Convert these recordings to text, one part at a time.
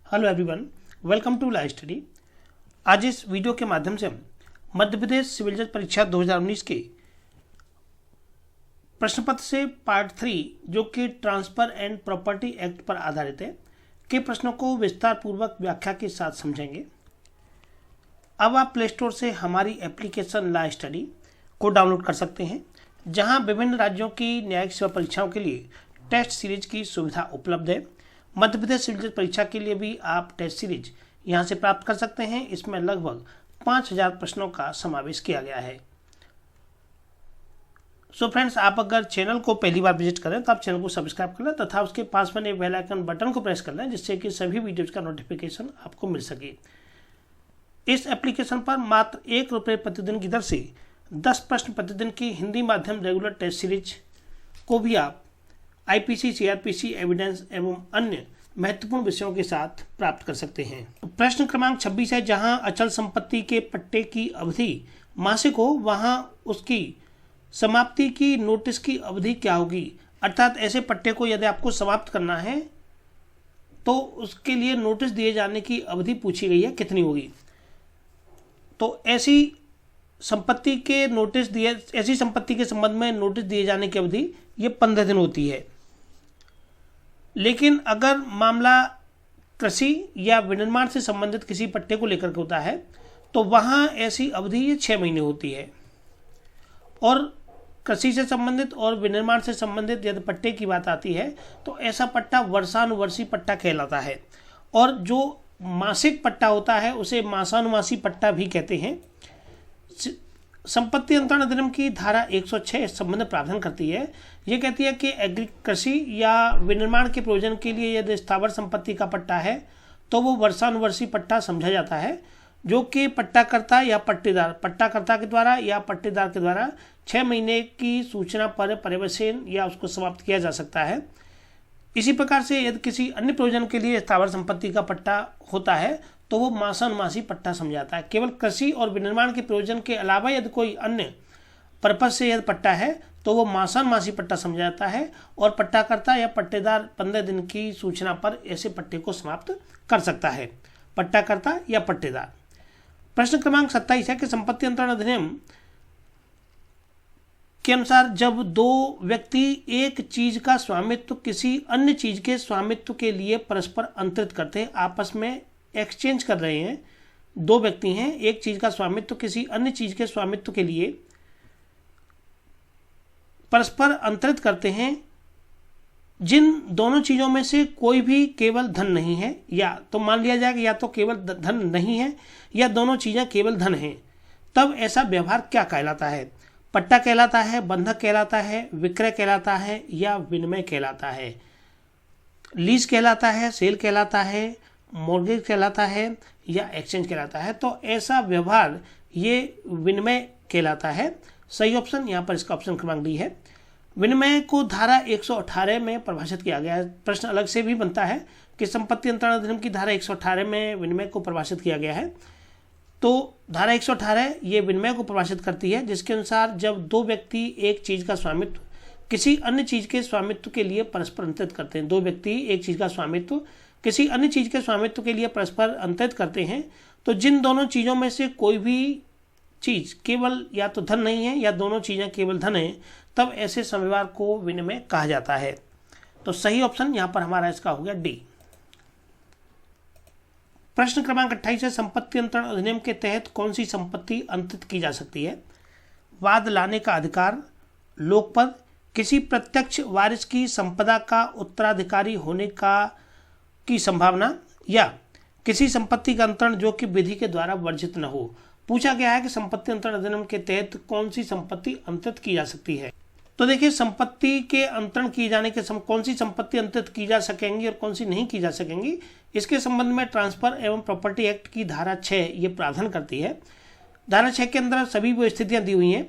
Hello everyone, welcome to live study. आज इस video के माध्यम से हम मध्य प्रदेश सिविल जज परीक्षा 2019 के प्रश्न पत्र से पार्ट 3 जो कि ट्रांसफर एंड प्रॉपर्टी एक्ट पर आधारित है के प्रश्नों को विस्तार पूर्वक व्याख्या के साथ समझेंगे। अब आप प्ले स्टोर से हमारी एप्लीकेशन लाइव स्टडी को डाउनलोड कर सकते हैं, जहां विभिन्न राज्यों की न्यायिक सेवा परीक्षाओं के लिए टेस्ट सीरीज की सुविधा उपलब्ध है। मध्य प्रदेश सिविल जज परीक्षा के लिए भी आप टेस्ट सीरीज यहां से प्राप्त कर सकते हैं। इसमें लगभग 5000 प्रश्नों का समावेश किया गया है। सो फ्रेंड्स, आप अगर चैनल को पहली बार विजिट करें तो आप चैनल को सब्सक्राइब कर लें तथा उसके पास बने बेल आइकन बटन को प्रेस कर लें, जिससे कि सभी वीडियोज का नोटिफिकेशन आपको मिल सके। इस एप्लीकेशन पर मात्र ₹1 प्रतिदिन की दर से 10 प्रश्न प्रतिदिन की हिंदी माध्यम रेगुलर टेस्ट सीरीज को भी आप आईपीसी, सीआरपीसी, एविडेंस एवं अन्य महत्वपूर्ण विषयों के साथ प्राप्त कर सकते हैं। प्रश्न क्रमांक 26 है, जहां अचल संपत्ति के पट्टे की अवधि मासिक हो, वहां उसकी समाप्ति की नोटिस की अवधि क्या होगी। अर्थात ऐसे पट्टे को यदि आपको समाप्त करना है तो उसके लिए नोटिस दिए जाने की अवधि पूछी गई है, कितनी होगी। तो ऐसी संपत्ति के संबंध में नोटिस दिए जाने की अवधि ये 15 दिन होती है। लेकिन अगर मामला कृषि या विनिर्माण से संबंधित किसी पट्टे को लेकर के होता है तो वहाँ ऐसी अवधि ये 6 महीने होती है। और कृषि से संबंधित और विनिर्माण से संबंधित यदि पट्टे की बात आती है तो ऐसा पट्टा वर्षानुवर्षी पट्टा कहलाता है। और जो मासिक पट्टा होता है उसे मासानुमासी पट्टा भी कहते हैं। संपत्ति अंतरण अधिनियम की धारा 106 इस संबंध में प्रावधान करती है। ये कहती है कि कृषि या विनिर्माण के प्रयोजन के लिए यदि स्थावर संपत्ति का पट्टा है तो वो वर्षानुवर्षी पट्टा समझा जाता है, जो कि पट्टाकर्ता या पट्टाकर्ता के द्वारा या पट्टेदार के द्वारा 6 महीने की सूचना पर पर्यवसान या उसको समाप्त किया जा सकता है। इसी प्रकार से यदि किसी अन्य प्रयोजन के लिए स्थावर संपत्ति का पट्टा होता है तो वो मासानुमासी पट्टा समझाता है। केवल कृषि और विनिर्माण के प्रयोजन के अलावा यदि कोई अन्य पर्पज से यदि पट्टा है तो वो मासानुमासी पट्टा समझाता है। और पट्टाकर्ता या पट्टेदार 15 दिन की सूचना पर ऐसे पट्टे को समाप्त कर सकता है, पट्टाकर्ता या पट्टेदार। प्रश्न क्रमांक 27 है कि संपत्ति अंतरण अधिनियम के अनुसार जब दो व्यक्ति एक चीज का स्वामित्व किसी अन्य चीज के स्वामित्व के लिए परस्पर अंतरित करते हैं, आपस में एक्सचेंज कर रहे हैं, दो व्यक्ति हैं, एक चीज का स्वामित्व किसी अन्य चीज के स्वामित्व के लिए परस्पर अंतरित करते हैं, जिन दोनों चीजों में से कोई भी केवल धन नहीं है, या तो मान लिया जाए कि या तो केवल धन नहीं है या दोनों चीजें केवल धन हैं, तब ऐसा व्यवहार क्या कहलाता है। पट्टा कहलाता है, बंधक कहलाता है, विक्रय कहलाता है या विनिमय कहलाता है, लीज कहलाता है, सेल कहलाता है, मॉर्गेज कहलाता है या एक्सचेंज कहलाता है। तो ऐसा व्यवहार ये विनिमय कहलाता है। सही ऑप्शन यहाँ पर इसका ऑप्शन क्रमांक डी है। विनिमय को धारा 118 में परिभाषित किया गया है। प्रश्न अलग से भी बनता है कि संपत्ति अंतरण अधिनियम की धारा 118 में विनिमय को परिभाषित किया गया है। तो धारा 118 ये विनिमय को परिभाषित करती है, जिसके अनुसार जब दो व्यक्ति एक चीज का स्वामित्व किसी अन्य चीज के स्वामित्व के लिए परस्पर अंतरित करते हैं, दो व्यक्ति एक चीज का स्वामित्व किसी अन्य चीज के स्वामित्व के लिए परस्पर अंतरित करते हैं, तो जिन दोनों चीजों में से कोई भी चीज केवल या तो धन नहीं है या दोनों चीजें केवल धन है, तब ऐसे समव्यवहार को विनिमय कहा जाता है। तो सही ऑप्शन यहां पर हमारा इसका हो गया डी। प्रश्न क्रमांक 28 है, संपत्ति अंतरण अधिनियम के तहत कौन सी संपत्ति अंतरित की जा सकती है। वाद लाने का अधिकार, लोकपद, किसी प्रत्यक्ष वारिस की संपदा का उत्तराधिकारी होने की संभावना, या किसी संपत्ति का अंतरण जो कि विधि के द्वारा वर्जित न हो। पूछा गया है कि संपत्ति अंतरण अधिनियम के तहत कौन सी संपत्ति अंतरित की जा सकती है। तो देखिए, संपत्ति के अंतरण किए जाने के कौन सी संपत्ति अंतरित की जा सकेंगी और कौन सी नहीं की जा सकेंगी, इसके संबंध में ट्रांसफर एवं प्रॉपर्टी एक्ट की धारा 6 ये प्रावधान करती है। धारा 6 के अंदर सभी वो स्थितियां दी हुई हैं।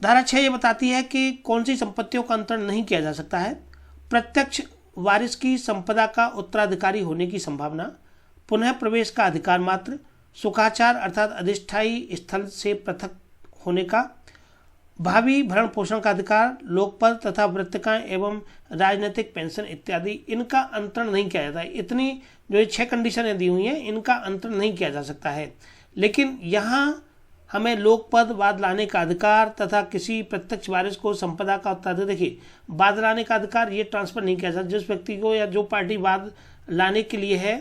धारा 6 ये बताती है कि कौन सी संपत्तियों का अंतरण नहीं किया जा सकता है। प्रत्यक्ष वारिस की संपदा का उत्तराधिकारी होने की संभावना, पुनः प्रवेश का अधिकार मात्र, सुखाचार अर्थात अधिष्ठायी स्थल से पृथक होने का, भावी भरण पोषण का अधिकार, लोकपद तथा वृत्तिकाएं एवं राजनीतिक पेंशन इत्यादि, इनका अंतरण नहीं किया जाता है। इतनी जो ये 6 कंडीशनें दी हुई हैं, इनका अंतरण नहीं किया जा सकता है। लेकिन यहाँ हमें लोकपद, वाद लाने का अधिकार तथा किसी प्रत्यक्ष वारिस को संपदा का उत्तराधिकार, देखिए वाद लाने का अधिकार ये ट्रांसफर नहीं किया जा सकता। जिस व्यक्ति को या जो पार्टी वाद लाने के लिए है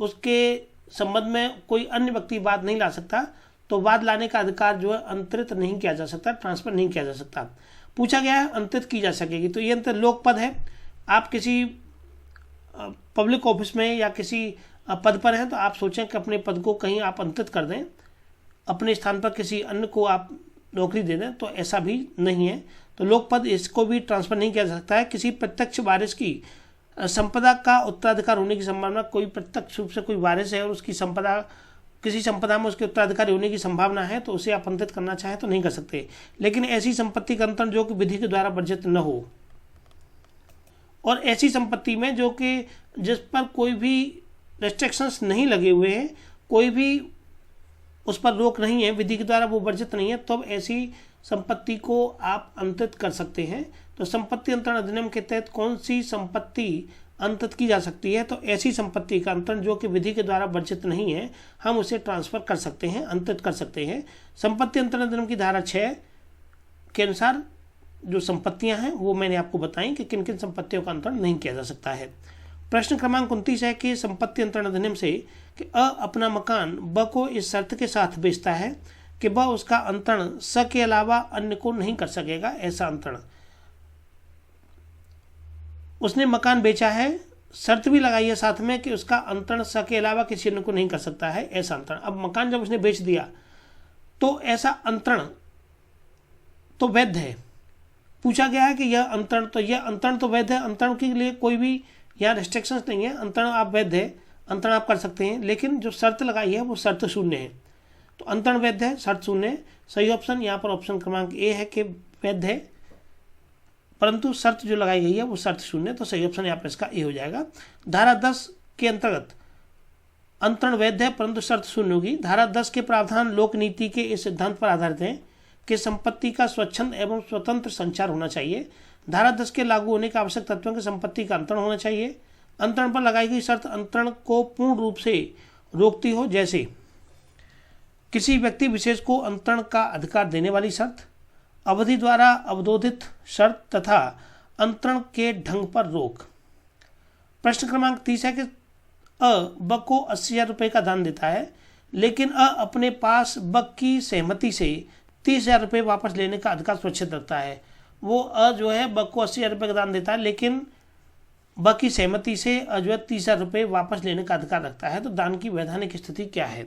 उसके संबंध में कोई अन्य व्यक्ति वाद नहीं ला सकता, तो वाद लाने का अधिकार जो है अंतरित नहीं किया जा सकता, ट्रांसफर नहीं किया जा सकता। पूछा गया है अंतरित की जा सकेगी, तो ये अंतर लोकपद है। आप किसी पब्लिक ऑफिस में या किसी पद पर हैं तो आप सोचें कि अपने पद को कहीं आप अंतरित कर दें, अपने स्थान पर किसी अन्य को आप नौकरी दे दें, तो ऐसा भी नहीं है। तो लोकपद इसको भी ट्रांसफर नहीं किया जा सकता है। किसी प्रत्यक्ष वारिस की संपदा का उत्तराधिकार होने की संभावना, कोई प्रत्यक्ष रूप से कोई वारिस है और उसकी संपदा, किसी संपदा में उसके उत्तराधिकारी होने की संभावना है, तो उसे आप अंतरित करना चाहें तो नहीं कर सकते। लेकिन ऐसी संपत्ति का अंतरण जो कि विधि के द्वारा वर्जित न हो, और ऐसी संपत्ति में जो कि जिस पर कोई भी रेस्ट्रिक्शंस नहीं लगे हुए हैं, कोई भी उस पर रोक नहीं है, विधि के द्वारा वो वर्जित नहीं है, तब ऐसी संपत्ति को आप अंतरित कर सकते हैं। तो संपत्ति अंतरण अधिनियम के तहत कौन सी संपत्ति अंतरित की जा सकती है? तो ऐसी संपत्ति का अंतरण जो कि विधि के द्वारा वर्जित नहीं है, हम उसे ट्रांसफर कर सकते हैं, अंतरित कर सकते हैं। संपत्ति अंतरण अधिनियम की धारा 6 के अनुसार जो संपत्तियां हैं वो मैंने आपको बताई कि किन किन संपत्तियों का अंतरण नहीं किया जा सकता है। प्रश्न क्रमांक 29 है कि संपत्ति अंतरण अधिनियम से कि अ अपना मकान ब को इस शर्त के साथ बेचता है कि ब उसका अंतरण स के अलावा अन्य को नहीं कर सकेगा। ऐसा अंतरण उसने मकान बेचा है, शर्त भी लगाई है साथ में कि उसका अंतरण स के अलावा किसी अन्य को नहीं कर सकता है, ऐसा अंतरण। अब मकान जब उसने बेच दिया तो ऐसा अंतरण तो वैध है। पूछा गया है कि यह अंतरण तो वैध है, अंतरण के लिए कोई भी यहाँ रेस्ट्रिक्शंस नहीं है, अंतरण आप वैध है, अंतरण आप कर सकते हैं। लेकिन जो शर्त लगाई है वो शर्त शून्य है, तो अंतरण वैध है, शर्त शून्य है। सही ऑप्शन यहाँ पर ऑप्शन क्रमांक ए है कि वैध है, परंतु शर्त जो लगाई गई है वो शर्त शून्य, तो सही ऑप्शन यहाँ पर इसका ए हो जाएगा। धारा 10 के अंतर्गत अंतरण वैध है परंतु शर्त शून्य होगी। धारा 10 के प्रावधान लोक नीति के इस सिद्धांत पर आधारित हैं कि संपत्ति का स्वच्छंद एवं स्वतंत्र संचार होना चाहिए। धारा 10 के लागू होने के आवश्यक तत्वों की संपत्ति का अंतरण होना चाहिए। अंतरण पर लगाई गई शर्त अंतरण को पूर्ण रूप से रोकती हो, जैसे किसी व्यक्ति विशेष को अंतरण का अधिकार देने वाली शर्त, अवधि द्वारा अवरोधित शर्त तथा अंतरण के ढंग पर रोक। प्रश्न क्रमांक 30 है कि अ ब को 80,000 रुपये का दान देता है, लेकिन अ अपने पास ब की सहमति से 30,000 रुपये वापस लेने का अधिकार सुरक्षित रखता है। वो अ जो है ब को 80,000 रुपये का दान देता है, लेकिन ब की सहमति से अ जो है 30,000 रुपये वापस लेने का अधिकार रखता है। तो दान की वैधानिक स्थिति क्या है?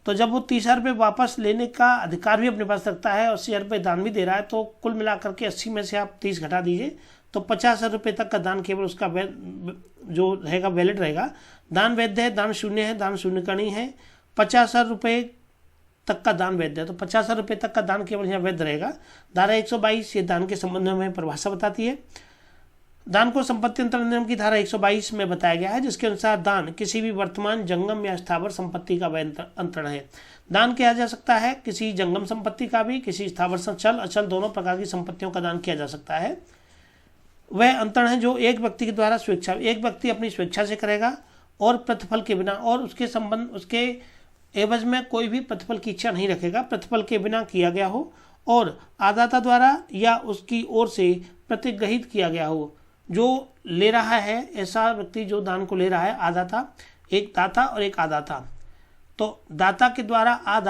तो जब वो 30,000 रुपये वापस लेने का अधिकार भी अपने पास रखता है और 80,000 रुपये दान भी दे रहा है, तो कुल मिलाकर के 80 में से आप 30 घटा दीजिए तो 50,000 रुपये तक का दान केवल उसका जो रहेगा वैलिड रहेगा। दान वैध है, दान शून्य है, दान शून्य का नहीं है। 50,000 रुपये तक का दान वैध है, तो 50,000 रुपये तक का दान केवल यहाँ वैध रहेगा। धारा 122 ये दान के संबंध में हमें परिभाषा बताती है। दान को संपत्ति अंतरण अधिनियम की धारा 122 में बताया गया है, जिसके अनुसार दान किसी भी वर्तमान जंगम या स्थावर संपत्ति का वैध अंतरण है। दान किया जा सकता है किसी जंगम संपत्ति का भी, किसी स्थावर चल अचल दोनों प्रकार की संपत्तियों का दान किया जा सकता है। वह अंतरण है जो एक व्यक्ति के द्वारा एक व्यक्ति अपनी स्वेच्छा से करेगा और प्रतिफल के बिना, और उसके एवज में कोई भी प्रतिफल की इच्छा नहीं रखेगा, प्रतिफल के बिना किया गया हो और आदाता द्वारा या उसकी ओर से प्रतिग्रहित किया गया हो। जो ले रहा है ऐसा व्यक्ति जो दान को ले रहा है, आदाता, एक दाता और एक आदाता। तो दाता के द्वारा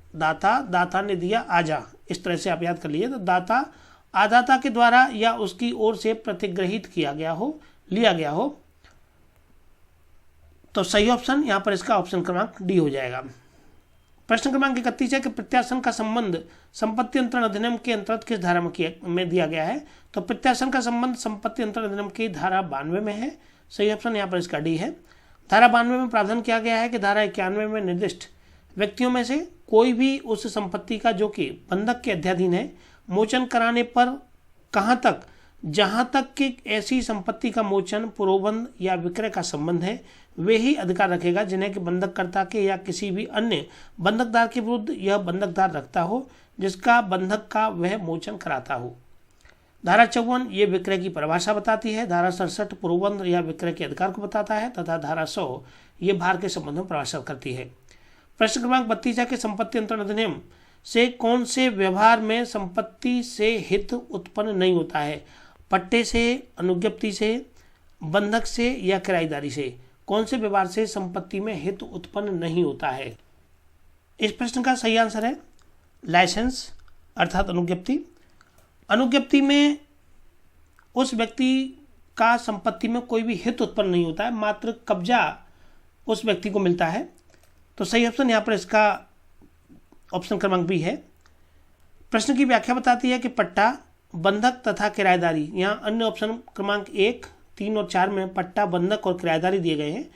दाता ने दिया आजा, इस तरह से आप याद कर लीजिए। तो दाता आदाता के द्वारा या उसकी ओर से प्रतिग्रहित किया गया हो, लिया गया हो। तो सही ऑप्शन यहाँ पर इसका ऑप्शन क्रमांक डी हो जाएगा। प्रश्न क्रमांक 31 है कि प्रत्यासन का संबंध संपत्ति अंतरण अधिनियम के अंतर्गत किस धारा में दिया गया है? तो प्रत्यासन का संबंध संपत्ति अंतरण अधिनियम की धारा 92 में है। सही ऑप्शन यहाँ पर इसका डी है। धारा 92 में प्रावधान किया गया है कि धारा 91 में निर्दिष्ट व्यक्तियों में से कोई भी उस संपत्ति का जो कि बंधक के अध्याधीन है, मोचन कराने पर कहाँ तक, जहाँ तक कि ऐसी संपत्ति का मोचन, पुरोबंध या विक्रय का संबंध है, वे ही अधिकार रखेगा जिन्हें कि बंधककर्ता के या किसी भी अन्य बंधकदार के विरुद्ध यह बंधकदार रखता हो जिसका बंधक का वह मोचन कराता हो। धारा 54 ये विक्रय की परिभाषा बताती है। धारा 67 पूर्वबंध या विक्रय के अधिकार को बताता है तथा धारा 100 ये भार के संबंध में परिभाषित करती है। प्रश्न क्रमांक 32 है कि संपत्ति अंतरण अधिनियम से कौन से व्यवहार में संपत्ति से हित उत्पन्न नहीं होता है? पट्टे से, अनुज्ञप्ति से, बंधक से या किराएदारी से? कौन से व्यवहार से संपत्ति में हित उत्पन्न नहीं होता है? इस प्रश्न का सही आंसर है लाइसेंस अर्थात अनुज्ञप्ति। अनुज्ञप्ति में उस व्यक्ति का संपत्ति में कोई भी हित उत्पन्न नहीं होता है, मात्र कब्जा उस व्यक्ति को मिलता है। तो सही ऑप्शन यहाँ पर इसका ऑप्शन क्रमांक बी है। प्रश्न की व्याख्या बताती है कि पट्टा, बंधक तथा किराएदारी। यहाँ अन्य ऑप्शन क्रमांक 1, 3 और 4 में पट्टा, बंधक और किराएदारी दिए गए हैं।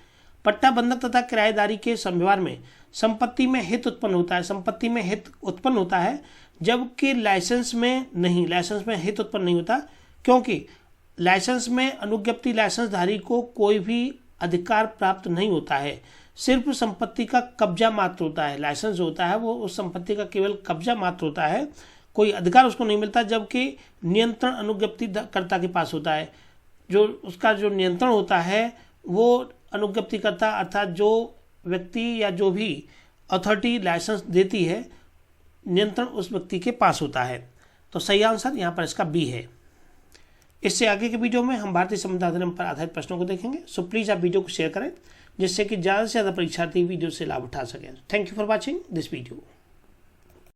पट्टा, बंधक तथा किराएदारी के संव्यवहार में संपत्ति में हित उत्पन्न होता है। संपत्ति में हित उत्पन्न होता है जबकि लाइसेंस में नहीं, लाइसेंस में हित उत्पन्न नहीं होता, क्योंकि लाइसेंस में अनुज्ञप्ति लाइसेंसधारी को कोई भी अधिकार प्राप्त नहीं होता है, सिर्फ संपत्ति का कब्जा मात्र होता है। लाइसेंस जो होता है वो उस संपत्ति का केवल कब्जा मात्र होता है, कोई अधिकार उसको नहीं मिलता, जबकि नियंत्रण अनुज्ञप्ति कर्ता के पास होता है। जो उसका जो नियंत्रण होता है वो अनुज्ञप्तिकर्ता अर्थात जो व्यक्ति या जो भी अथॉरिटी लाइसेंस देती है, नियंत्रण उस व्यक्ति के पास होता है। तो सही आंसर यहाँ पर इसका बी है। इससे आगे के वीडियो में हम भारतीय संविधान अधिनियम पर आधारित प्रश्नों को देखेंगे। सो प्लीज़ आप वीडियो को शेयर करें जिससे कि ज़्यादा से ज़्यादा परीक्षार्थी वीडियो से लाभ उठा सकें। Thank you for watching this video.